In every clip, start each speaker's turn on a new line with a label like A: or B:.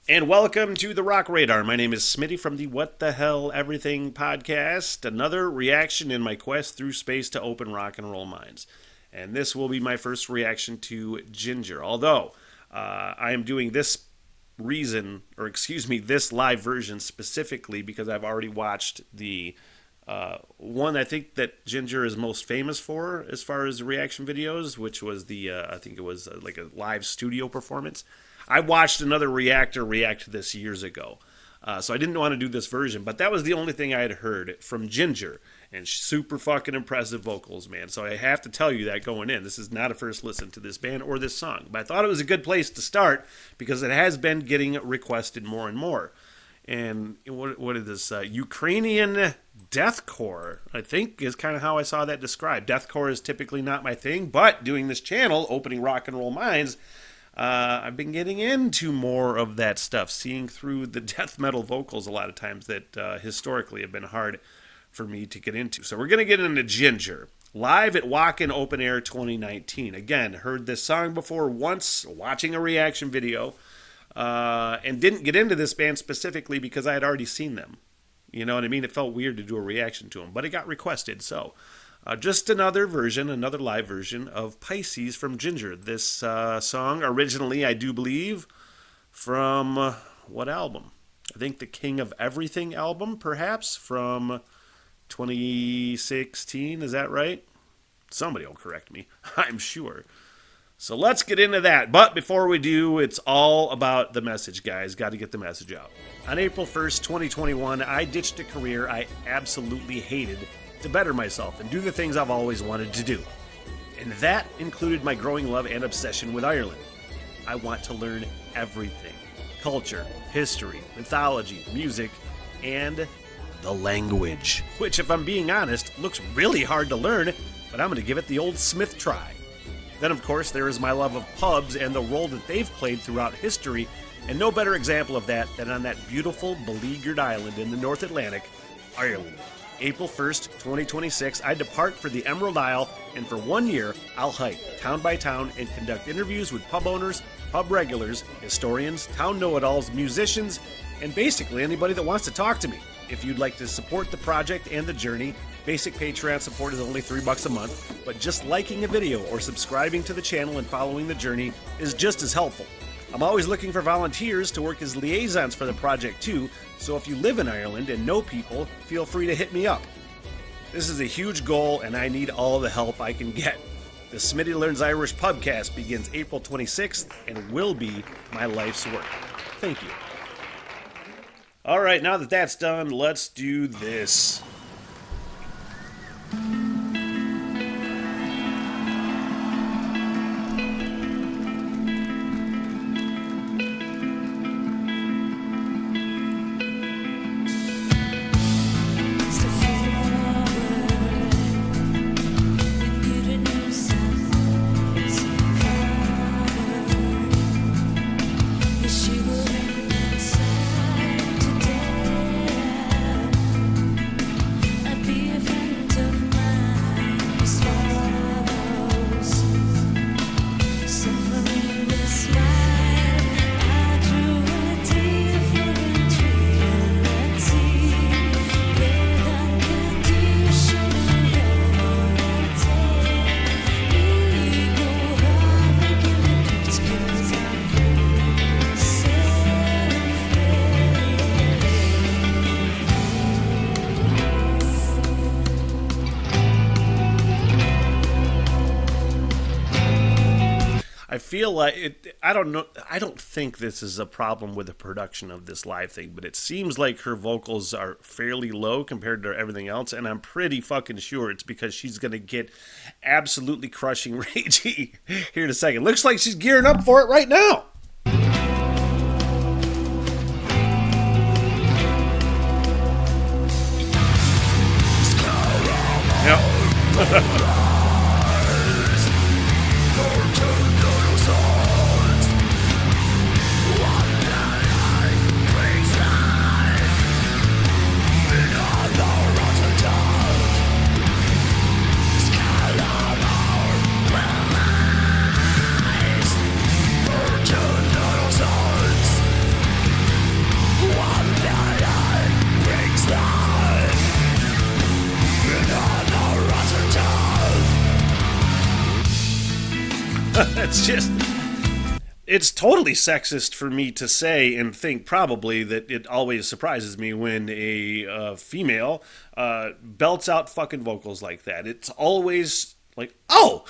A: And welcome to the Rock Radar. My name is Smitty from the What the Hell Everything podcast. Another reaction in my quest through space to open rock and roll minds. And this will be my first reaction to Jinjer. Although I am doing this this live version specifically because I've already watched the one I think that Jinjer is most famous for as far as reaction videos, which was the, I think it was like a live studio performance. I watched another reactor react this years ago, so I didn't want to do this version, but that was the only thing I had heard from Jinjer, and super fucking impressive vocals, man. So I have to tell you that going in. This is not a first listen to this band or this song, but I thought it was a good place to start because it has been getting requested more and more. And what is this? Ukrainian deathcore, I think, is kind of how I saw that described. Deathcore is typically not my thing, but doing this channel, Opening Rock and Roll Minds, I've been getting into more of that stuff, seeing through the death metal vocals a lot of times that historically have been hard for me to get into. So we're going to get into Jinjer, live at Wacken Open Air 2019. Again, heard this song before once, watching a reaction video, and didn't get into this band specifically because I had already seen them. You know what I mean? It felt weird to do a reaction to them, but it got requested, so... just another version, another live version of Pisces from Jinjer. This song, originally, I do believe, from what album? I think the King of Everything album, perhaps, from 2016. Is that right? Somebody will correct me, I'm sure. So let's get into that. But before we do, it's all about the message, guys. Got to get the message out. On April 1st, 2021, I ditched a career I absolutely hated to better myself and do the things I've always wanted to do. And that included my growing love and obsession with Ireland. I want to learn everything. Culture, history, mythology, music, and the language. Which, if I'm being honest, looks really hard to learn, but I'm going to give it the old Smith try. Then, of course, there is my love of pubs and the role that they've played throughout history, and no better example of that than on that beautiful, beleaguered island in the North Atlantic, Ireland. April 1st, 2026, I depart for the Emerald Isle, and for 1 year, I'll hike town by town and conduct interviews with pub owners, pub regulars, historians, town know-it-alls, musicians, and basically anybody that wants to talk to me. If you'd like to support the project and the journey, basic Patreon support is only $3 a month, but just liking a video or subscribing to the channel and following the journey is just as helpful. I'm always looking for volunteers to work as liaisons for the project too, so if you live in Ireland and know people, feel free to hit me up. This is a huge goal and I need all the help I can get. The Smitty Learns Irish Pubcast begins April 26th and will be my life's work. Thank you. Alright, now that that's done, let's do this. I feel like I don't know. I don't think this is a problem with the production of this live thing, but it seems like her vocals are fairly low compared to everything else, and I'm pretty fucking sure it's because she's gonna get absolutely crushing ragey here in a second. Looks like she's gearing up for it right now. Yep. It's totally sexist for me to say and think probably that it always surprises me when a female belts out fucking vocals like that. It's always like, oh!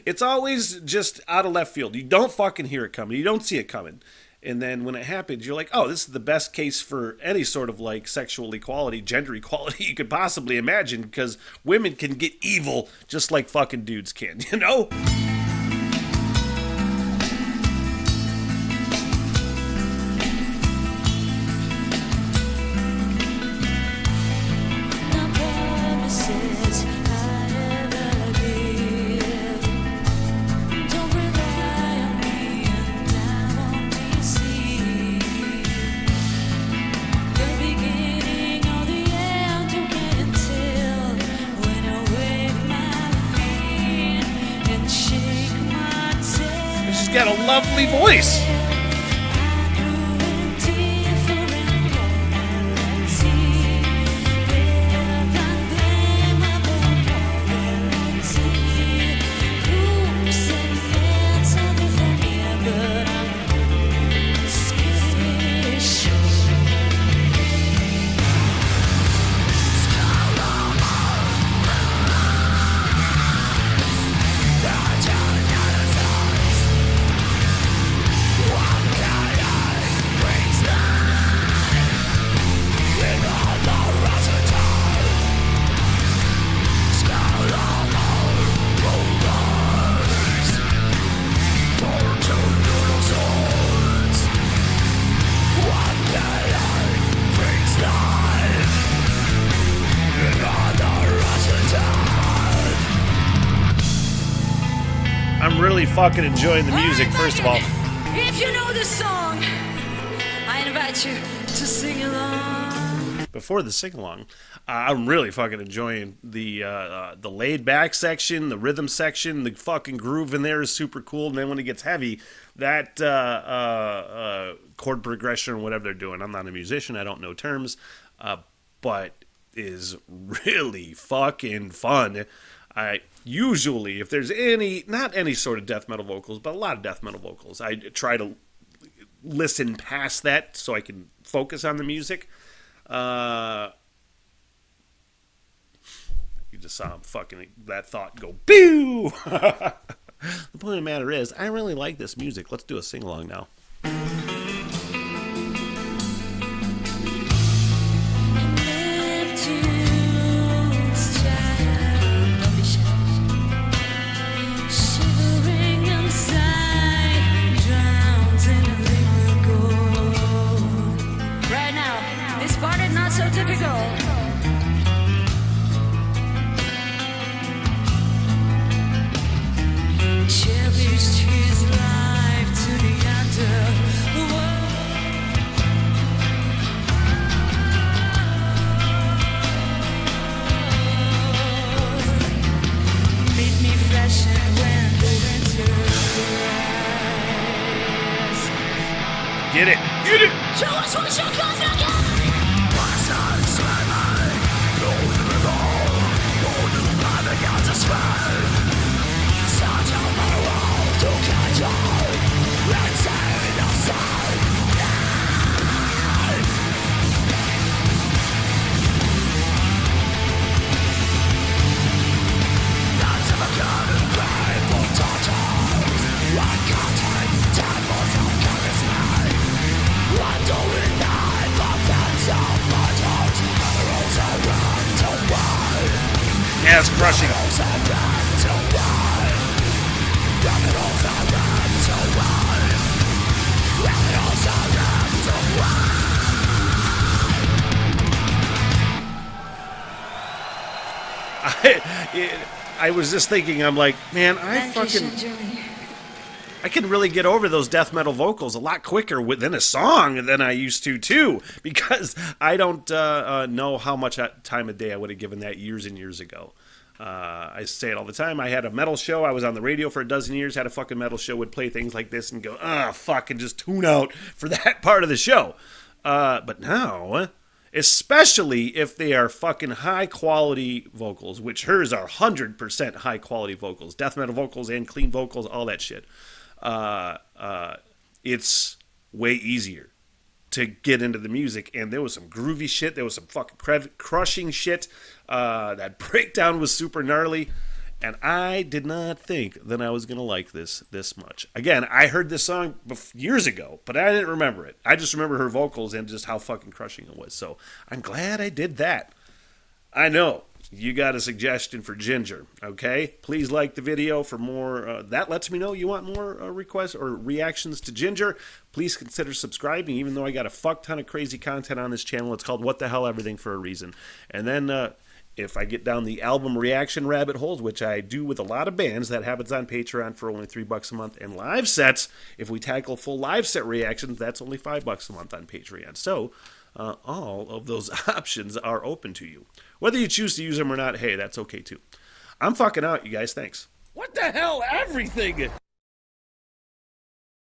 A: It's always just out of left field. You don't fucking hear it coming. You don't see it coming. And then when it happens, you're like, oh, this is the best case for any sort of like sexual equality, gender equality you could possibly imagine, because women can get evil just like fucking dudes can, you know? Got a lovely voice. I'm really fucking enjoying the music, first of all.
B: If you know this song, I invite you to sing along.
A: Before the sing-along, I'm really fucking enjoying the laid-back section, the rhythm section, the fucking groove in there is super cool, and then when it gets heavy, that chord progression or whatever they're doing, I'm not a musician, I don't know terms, but is really fucking fun. I usually, if there's not any sort of death metal vocals, but a lot of death metal vocals, I try to listen past that so I can focus on the music. You just saw fucking that thought go pew. The point of the matter is, I really like this music. Let's do a sing along now. Get it! Get it!
B: Show us what you got now!
A: Yeah, it's crushing. I was just thinking, I'm like, man, I can really get over those death metal vocals a lot quicker within a song than I used to, too, because I don't know how much time of day I would have given that years and years ago. I say it all the time. I had a metal show. I was on the radio for a dozen years, had a fucking metal show, would play things like this and go, fuck, and just tune out for that part of the show. But now, especially if they are fucking high quality vocals, which hers are 100% high quality vocals, death metal vocals and clean vocals, all that shit. It's way easier to get into the music, and there was some groovy shit, there was some fucking crushing shit. That breakdown was super gnarly, and I did not think that I was gonna like this much. Again, I heard this song years ago, but I didn't remember it. I just remember her vocals and just how fucking crushing it was. So I'm glad I did that. I know you got a suggestion for Jinjer, okay? Please like the video for more. That lets me know you want more requests or reactions to Jinjer. Please consider subscribing, even though I got a fuck ton of crazy content on this channel. It's called What the Hell Everything for a reason. And then if I get down the album reaction rabbit holes, which I do with a lot of bands, that happens on Patreon for only $3 a month. And live sets, if we tackle full live set reactions, that's only $5 a month on Patreon. So all of those options are open to you. Whether you choose to use them or not, hey, that's okay too. I'm fucking out, you guys. Thanks. What the hell, everything?